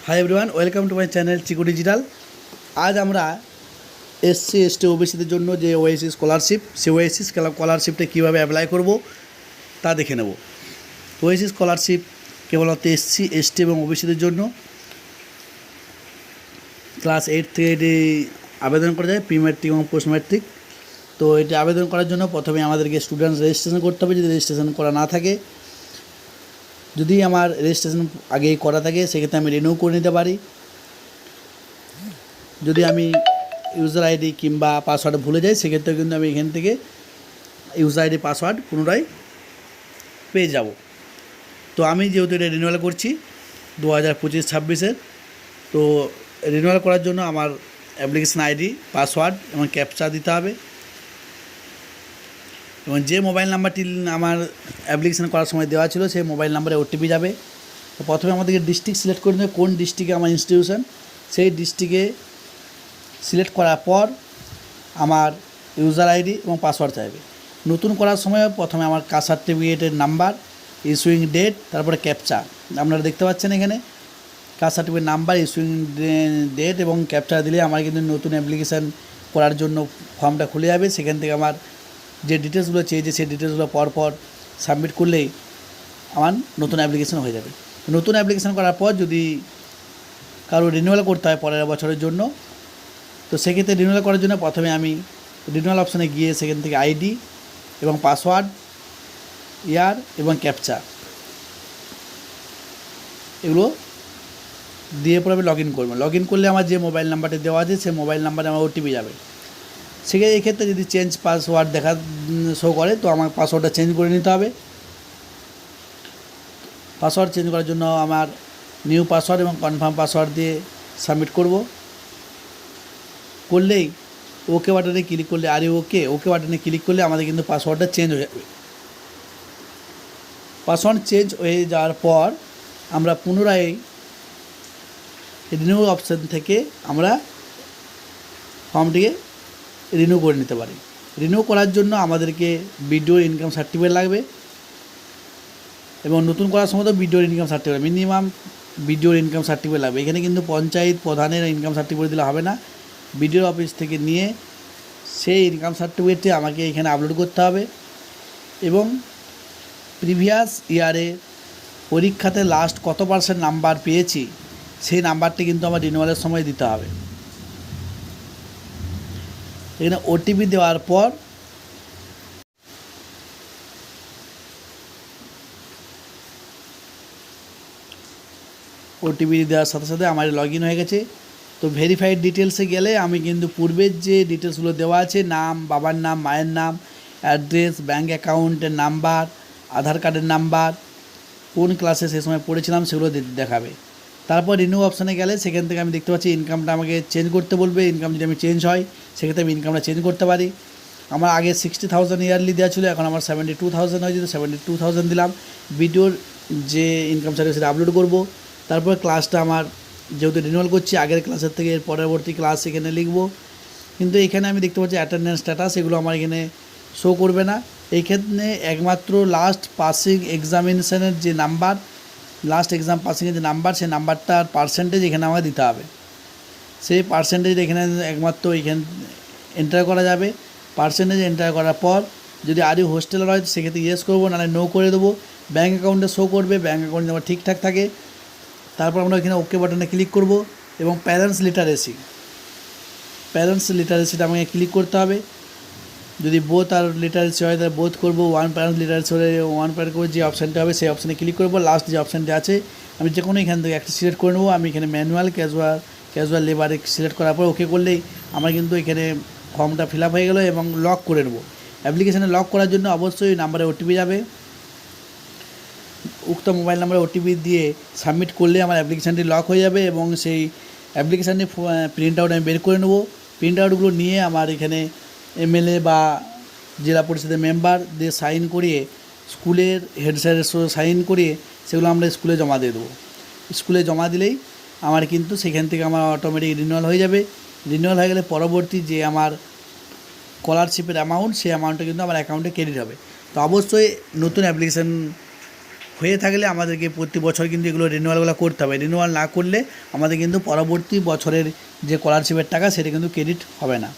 Hi everyone, welcome to my channel Chiku digital. আজ আমরা SC ST ওবিসিদের জন্য যে ওএসসি স্কলারশিপ, সেই ওএসসি স্কলারশিপটা কীভাবে অ্যাপ্লাই করব তা দেখে নেব। ওএসসি স্কলারশিপ কেবলমাত্র এসসি এসটি এবং ওবিসিদের জন্য। ক্লাস 8 থেকে এটি আবেদন করা যায়, প্রি ম্যাট্রিক এবং পোস্ট ম্যাট্রিক। তো এটি আবেদন করার জন্য প্রথমে আমাদেরকে স্টুডেন্টস রেজিস্ট্রেশন করতে হবে। যদি রেজিস্ট্রেশন করা না থাকে, যদি আমার রেজিস্ট্রেশন আগেই করা থাকে, সেক্ষেত্রে আমি রিনিউ করে নিতে পারি। যদি আমি ইউজার আইডি কিংবা পাসওয়ার্ড ভুলে যাই, সেক্ষেত্রে কিন্তু আমি এখান থেকে ইউজার আইডি পাসওয়ার্ড পুনরায় পেয়ে যাব। তো আমি যেহেতু এটা রিনিউয়াল করছি 2025-26-এর, তো রিনিউয়াল করার জন্য আমার অ্যাপ্লিকেশান আইডি, পাসওয়ার্ড এবং ক্যাপচা দিতে হবে। এবং যে মোবাইল নাম্বারটি আমার অ্যাপ্লিকেশান করার সময় দেওয়া ছিল, সেই মোবাইল নাম্বারে ওটিপি যাবে। তো প্রথমে আমাদেরকে ডিস্ট্রিক্ট সিলেক্ট করে নেবে, কোন ডিস্ট্রিক্টে আমার ইনস্টিটিউশন। সেই ডিস্ট্রিক্টে সিলেক্ট করার পর আমার ইউজার আইডি এবং পাসওয়ার্ড চাইবে। নতুন করার সময় প্রথমে আমার কাস্ট সার্টিফিকেটের নাম্বার, ইস্যুইং ডেট, তারপরে ক্যাপচা। আপনারা দেখতে পাচ্ছেন এখানে caste certificate number, issuing date এবং ক্যাপচা দিলে আমার কিন্তু নতুন অ্যাপ্লিকেশান করার জন্য ফর্মটা খুলে যাবে। সেখান থেকে আমার যে ডিটেলসগুলো চেয়েছে, সেই ডিটেলসগুলো পরপর সাবমিট করলেই আমার নতুন অ্যাপ্লিকেশান হয়ে যাবে। নতুন অ্যাপ্লিকেশান করার পর যদি কারো রিনিউয়াল করতে হয় পরের বছরের জন্য, তো সেক্ষেত্রে রিনিউয়াল করার জন্য প্রথমে আমি রিনিউয়াল অপশানে গিয়ে সেখান থেকে আইডি এবং পাসওয়ার্ড, ইয়ার এবং ক্যাপচা এগুলো দিয়ে পরে আমি লগ ইন করবো। লগ ইন করলে আমার যে মোবাইল নাম্বারটি দেওয়া আছে, সেই মোবাইল নাম্বারে আমার ওটিপি যাবে। সেক্ষেত্রে এক্ষেত্রে যদি চেঞ্জ পাসওয়ার্ড শো করে, তো আমার পাসওয়ার্ডটা চেঞ্জ করে নিতে হবে। পাসওয়ার্ড চেঞ্জ করার জন্য আমার নিউ পাসওয়ার্ড এবং কনফার্ম পাসওয়ার্ড দিয়ে সাবমিট করলেই ওকে বাটনে ক্লিক করলে, ওকে বাটনে ক্লিক করলে আমাদের কিন্তু পাসওয়ার্ডটা চেঞ্জ হয়ে যাবে। পাসওয়ার্ড চেঞ্জ হয়ে যাওয়ার পর আমরা পুনরায় রিনিউ অপশান থেকে আমরা ফর্মটিকে রিনিউ করে নিতে পারি। রিনিউ করার জন্য আমাদেরকে বিডিও ইনকাম সার্টিফিকেট লাগবে এবং নতুন করার সময় তো বিডিওর ইনকাম সার্টিফিকেট, মিনিমাম বিডিওর ইনকাম সার্টিফিকেট লাগবে। এখানে কিন্তু পঞ্চায়েত প্রধানের ইনকাম সার্টিফিকেট দিলে হবে না, বিডিওর অফিস থেকে নিয়ে সেই ইনকাম সার্টিফিকেটটি আমাকে এখানে আপলোড করতে হবে এবং প্রিভিয়াস ইয়ারে পরীক্ষাতে লাস্ট কত % নাম্বার পেয়েছি, সেই নাম্বারটি কিন্তু আমার রিনিউয়ালের সময় দিতে হবে। এখানে ওটিপি দেওয়ার পর ওটিপি দেওয়ার সাথে সাথে আমার লগ ইন হয়ে গেছে। তো ভেরিফাইড ডিটেলসে গেলে আমি কিন্তু পূর্বের যে ডিটেলসগুলো দেওয়া আছে, নাম, বাবার নাম, মায়ের নাম, অ্যাড্রেস, ব্যাঙ্ক অ্যাকাউন্টের নাম্বার, আধার কার্ডের নাম্বার, কোন ক্লাসে সে সময় পড়েছিলাম, সেগুলো দেখাবে। তারপর রিনিউ অপশানে গেলে সেখান থেকে আমি দেখতে পাচ্ছি ইনকামটা আমাকে চেঞ্জ করতে বলবে। ইনকাম যদি আমি চেঞ্জ হয়, সেক্ষেত্রে আমি ইনকামটা চেঞ্জ করতে পারি। আমার আগে 60,000 ইয়ারলি দেওয়া ছিল, এখন আমার 72,000 হয়েছে, তো 72,000 দিলাম। ভিডিওর যে ইনকাম সার্টিফিকেট সেটা আপলোড করবো। তারপর ক্লাসটা আমার যেহেতু রিনিউয়াল করছি, আগের ক্লাসের থেকে এর পরবর্তী ক্লাস এখানে লিখব। কিন্তু এখানে আমি দেখতে পাচ্ছি অ্যাটেন্ডেন্স স্ট্যাটাস, এগুলো আমার এখানে শো করবে না। এইখানে একমাত্র লাস্ট পাসিং এক্সামিনেশনের যে নাম্বার, লাস্ট এক্সাম পাসিংয়ের যে নাম্বার, সেই নাম্বারটার পার্সেন্টেজ এখানে আমাকে দিতে হবে। সেই পার্সেন্টেজ এখানে একমাত্র এখানে এন্টার করা যাবে। পার্সেন্টেজ এন্টার করার পর যদি আরও হোস্টেলার হয়, সেক্ষেত্রে ইয়েস করবো, নাহলে নো করে দেবো। ব্যাঙ্ক অ্যাকাউন্টে শো করবে, ব্যাঙ্ক অ্যাকাউন্ট আমার ঠিকঠাক থাকে। তারপর আমরা এখানে ওকে বাটনে ক্লিক করব এবং প্যারেন্টস লিটারেসিটা আমাকে ক্লিক করতে হবে। যদি বোথ আর লিটারেসি হয়, তাহলে বোথ করবো। ওয়ান প্যারেন্টস লিটারেসি হলে ওয়ান প্যারেন্ট করে যে অপশানটা হবে, সেই অপশানে ক্লিক করবো। লাস্ট যে অপশানটি আছে, আমি যে কোনো এখান থেকে একটা সিলেক্ট করে নেবো। আমি এখানে ম্যানুয়াল, ক্যাজুয়াল লেবারে সিলেক্ট করার পর ওকে করলেই আমার কিন্তু এখানে ফর্মটা ফিল আপ হয়ে গেলো এবং লক করে নেবো। অ্যাপ্লিকেশানে লক করার জন্য অবশ্যই নাম্বারে ওটিপি যাবে। উক্ত মোবাইল নাম্বারে ওটিপি দিয়ে সাবমিট করলে আমার অ্যাপ্লিকেশানটি লক হয়ে যাবে এবং সেই অ্যাপ্লিকেশানটি প্রিন্ট আউট আমি বের করে নেবো। প্রিন্ট আউটগুলো নিয়ে আমার এখানে এমএলএ বা জেলা পরিষদের মেম্বার দিয়ে সাইন করিয়ে, স্কুলের হেড স্যারের সাইন করিয়ে সেগুলো আমরা স্কুলে জমা দিয়ে দেবো। স্কুলে জমা দিলেই আমার কিন্তু সেখান থেকে আমার অটোমেটিক রিনিউয়াল হয়ে যাবে। রিনিউয়াল হয়ে গেলে পরবর্তী যে আমার স্কলারশিপের অ্যামাউন্ট, সেই অ্যামাউন্টটা কিন্তু আমার অ্যাকাউন্টে ক্রেডিট হবে। তো অবশ্যই নতুন অ্যাপ্লিকেশান হয়ে থাকলে আমাদেরকে প্রতি বছর কিন্তু এগুলো রিনিউয়ালগুলো করতে হবে। রিনিউয়াল না করলে আমাদের কিন্তু পরবর্তী বছরের যে স্কলারশিপের টাকা সেটা কিন্তু ক্রেডিট হবে না।